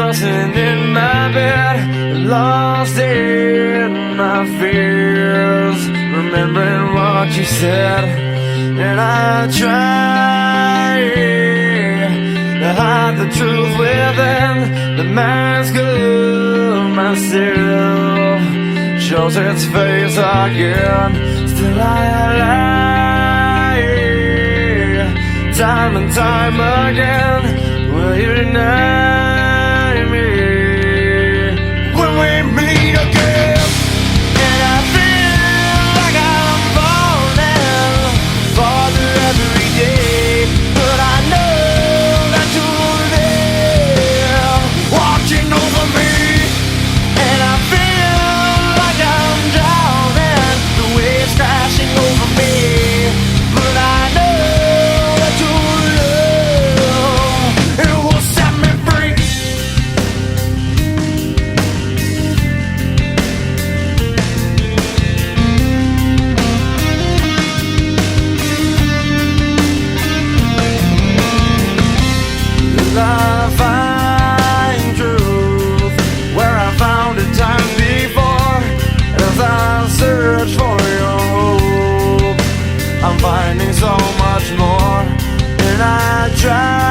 tossing in my bed, lost in my fears, remembering what you said. And I try to hide the truth within the mask of myself, shows its face again. Still I lie, time and time again. Will you deny me when we meet again? And I feel like I'm falling farther every day, but I know that you're there, watching over me. And I feel like I'm drowning, the waves crashing over me, but I know that your love, it will set me free. As I find truth where I found it time before, as I search for your hope, I'm finding so much more. And I try